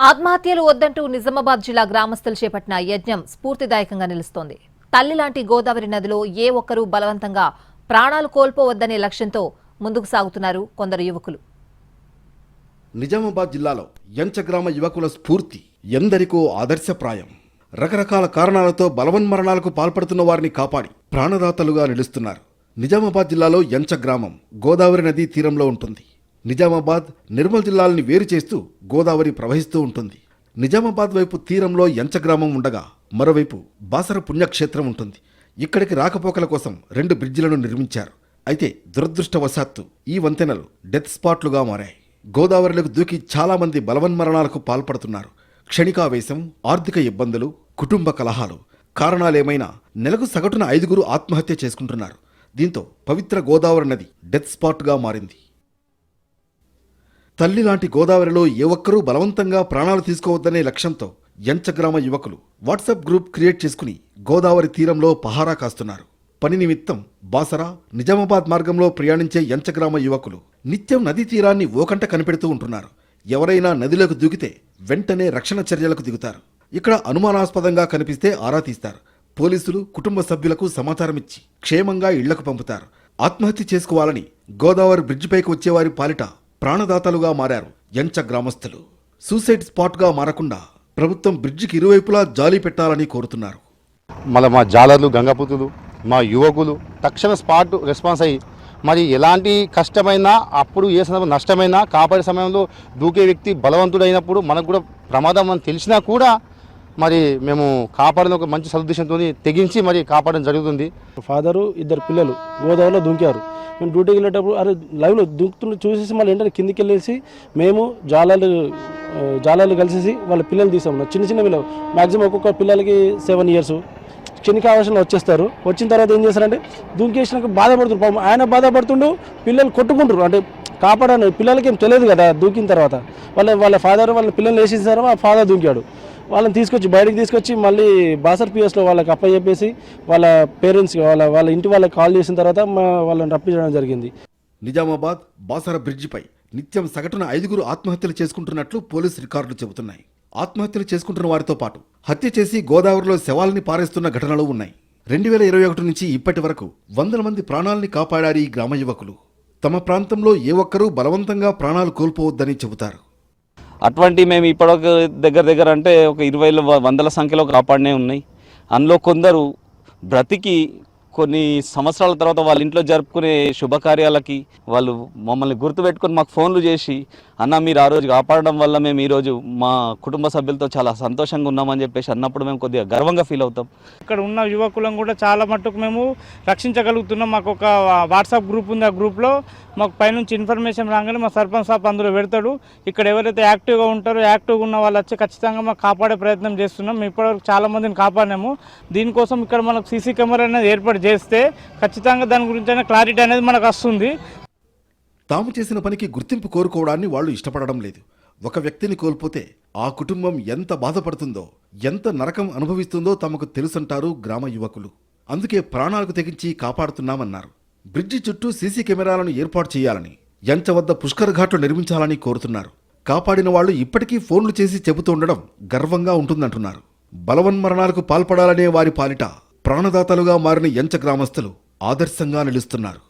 ఆత్మహత్యలు వద్దంటూ నిజామాబాద్ జిల్లా గ్రామస్తులు చేపట్టిన యజ్ఞం స్ఫూర్తిదాయకంగా నిలుస్తోంది. తల్లి లాంటి గోదావరి నదిలో ఏ ఒక్కరూ బలవంతంగా ప్రాణాలు కోల్పోవద్దనే లక్ష్యంతో ముందుకు సాగుతున్నారు కొందరు యువకులు. నిజామాబాద్ జిల్లాలో యంచగ్రామ యువకుల స్ఫూర్తి ఎందరికో ఆదర్శప్రాయం. రకరకాల కారణాలతో బలవన్మరణాలకు పాల్పడుతున్న వారిని కాపాడి ప్రాణదాతలుగా నిలుస్తున్నారు. నిజామాబాద్ జిల్లాలో యంచగ్రామం గోదావరి నదీ తీరంలో ఉంటుంది. నిజామాబాద్, నిర్మల్ జిల్లాలని వేరు చేస్తూ గోదావరి ప్రవహిస్తూ ఉంటుంది. నిజామాబాద్ వైపు తీరంలో యంచగ్రామం ఉండగా మరోవైపు బాసర పుణ్యక్షేత్రం ఉంటుంది. ఇక్కడికి రాకపోకల కోసం 2 బ్రిడ్జిలను నిర్మించారు. అయితే దురదృష్టవశాత్తు ఈ వంతెనలు డెత్ స్పాట్లుగా మారాయి. గోదావరిలోకి దూకి చాలా మంది బలవన్మరణాలకు పాల్పడుతున్నారు. క్షణికావేశం, ఆర్థిక ఇబ్బందులు, కుటుంబ కలహాలు కారణాలేమైనా నెలకు సగటున 5 ఆత్మహత్య చేసుకుంటున్నారు. దీంతో పవిత్ర గోదావరి నది డెత్ స్పాట్గా మారింది. తల్లి లాంటి గోదావరిలో ఏ ఒక్కరూ బలవంతంగా ప్రాణాలు తీసుకోవద్దనే లక్ష్యంతో యంచగ్రామ యువకులు వాట్సాప్ గ్రూప్ క్రియేట్ చేసుకుని గోదావరి తీరంలో పహారా కాస్తున్నారు. పని నిమిత్తం బాసర, నిజామాబాద్ మార్గంలో ప్రయాణించే యంచగ్రామ యువకులు నిత్యం నదీ తీరాన్ని ఓకంట కనిపెడుతూ ఉంటున్నారు. ఎవరైనా నదిలోకి దూకితే వెంటనే రక్షణ చర్యలకు దిగుతారు. ఇక్కడ అనుమానాస్పదంగా కనిపిస్తే ఆరా తీస్తారు. పోలీసులు కుటుంబ సభ్యులకు సమాచారమిచ్చి క్షేమంగా ఇళ్లకు పంపుతారు. ఆత్మహత్య చేసుకోవాలని గోదావరి బ్రిడ్జిపైకి వచ్చేవారి పాలిట ప్రాణదాతలుగా మారారు యంచ గ్రామస్తులు. సూసైడ్ స్పాట్గా మారకుండా ప్రభుత్వం బ్రిడ్జికి ఇరువైపులా జాలి పెట్టాలని కోరుతున్నారు. మళ్ళీ మా జాలర్లు, గంగపుతులు, మా యువకులు తక్షణ స్పాట్ రెస్పాన్స్ అయ్యి మరి ఎలాంటి కష్టమైనా, అప్పుడు ఏ సందర్భం నష్టమైనా కాపాడే సమయంలో దూకే వ్యక్తి బలవంతుడైనప్పుడు మనకు కూడా ప్రమాదం అని తెలిసినా కూడా మరి మేము కాపాడడం ఒక మంచి సదుద్దేశంతో తెగించి మరి కాపాడడం జరుగుతుంది. ఫాదరు, 2 పిల్లలు గోదావరిలో దుంకారు. మేము డ్యూటీకి వెళ్ళేటప్పుడు అరే లైవ్లో దుంకుతున్న చూసేసి మళ్ళీ ఏంటంటే కిందికి వెళ్ళేసి మేము జాలాలు కలిసేసి వాళ్ళ పిల్లలు తీసాము. చిన్న చిన్న పిల్లలు, మ్యాక్సిమం ఒక్కొక్క పిల్లలకి 7 years. క్షణిక ఆవేశంలో వచ్చేస్తారు. వచ్చిన తర్వాత ఏం చేస్తారంటే దుంకేసినాక బాధపడుతున్నారు. ఆయన బాధపడుతుండు, పిల్లలు కొట్టుకుంటారు. అంటే కాపాడని పిల్లలకి ఏం తెలియదు కదా. దూకిన తర్వాత వాళ్ళ ఫాదర్ వాళ్ళ పిల్లలు వేసేసారు. ఆ ఫాదర్ దూకాడు. వాళ్ళని తీసుకొచ్చి బయటకు తీసుకొచ్చి మళ్ళీ బాసర్ పిఎస్లో వాళ్ళకి అప్పచెప్పేసి వాళ్ళ పేరెంట్స్కి వాళ్ళ ఇంటి వాళ్ళకి కాల్ చేసిన తర్వాత వాళ్ళని రప్పించడం జరిగింది. నిజామాబాద్ బాసర బ్రిడ్జిపై నిత్యం సగటున 5 ఆత్మహత్యలు చేసుకుంటున్నట్లు పోలీసు రికార్డులు చెబుతున్నాయి. ఆత్మహత్యలు చేసుకుంటున్న వారితో పాటు హత్య చేసి గోదావరిలో శవాల్ని పారేస్తున్న ఘటనలు ఉన్నాయి. 2021 నుంచి ఇప్పటి వరకు 100 మంది ప్రాణాల్ని కాపాడారు ఈ గ్రామ యువకులు. తమ ప్రాంతంలో ఏ ఒక్కరూ బలవంతంగా ప్రాణాలు కోల్పోవద్దని చెబుతారు. అటువంటి మేము ఇప్పటివరకు దగ్గర అంటే ఒక 20 వందల సంఖ్యలో కాపాడినే ఉన్నాయి. అందులో కొందరు బ్రతికి కొన్ని సంవత్సరాల తర్వాత వాళ్ళ ఇంట్లో జరుపుకునే శుభకార్యాలకి వాళ్ళు మమ్మల్ని గుర్తుపెట్టుకొని మాకు ఫోన్లు చేసి, అన్న మీరు ఆ రోజు కాపాడడం వల్ల మేము ఈరోజు మా కుటుంబ సభ్యులతో చాలా సంతోషంగా ఉన్నామని చెప్పేసి అన్నప్పుడు మేము కొద్దిగా గర్వంగా ఫీల్ అవుతాం. ఇక్కడ ఉన్న యువకులను కూడా చాలా మట్టుకు మేము రక్షించగలుగుతున్నాం. మాకు ఒక వాట్సాప్ గ్రూప్ ఉంది. ఆ గ్రూప్లో మాకు పైనుంచి ఇన్ఫర్మేషన్ రాగానే మా సర్పంచ్ సాబ్ అందులో పెడతాడు. ఇక్కడ ఎవరైతే యాక్టివ్గా ఉంటారో, యాక్టివ్గా ఉన్న వాళ్ళు వచ్చి ఖచ్చితంగా మాకు కాపాడే ప్రయత్నం చేస్తున్నాం. మేము ఇప్పటివరకు చాలా మందిని కాపాడినాము. దీనికోసం ఇక్కడ మనకు సీసీ కెమెరా అనేది ఏర్పాటు చేస్తే ఖచ్చితంగా దాని గురించి క్లారిటీ అనేది మనకు వస్తుంది. తాము చేసిన పనికి గుర్తింపు కోరుకోవడాన్ని వాళ్ళు ఇష్టపడడం లేదు. ఒక వ్యక్తిని కోల్పోతే ఆ కుటుంబం ఎంత బాధపడుతుందో, ఎంత నరకం అనుభవిస్తుందో తమకు తెలుసంటారు గ్రామ యువకులు. అందుకే ప్రాణాలకు తెగించి కాపాడుతున్నామన్నారు. బ్రిడ్జి చుట్టూ సీసీ కెమెరాలను ఏర్పాటు చేయాలని, యంచ వద్ద పుష్కర్ ఘాట్లు నిర్మించాలని కోరుతున్నారు. కాపాడిన వాళ్లు ఇప్పటికీ ఫోన్లు చేసి చెబుతుండడం గర్వంగా ఉంటుందంటున్నారు. బలవన్మరణాలకు పాల్పడాలనే వారి పాలిట ప్రాణదాతలుగా మారిన యంచ గ్రామస్తులు ఆదర్శంగా నిలుస్తున్నారు.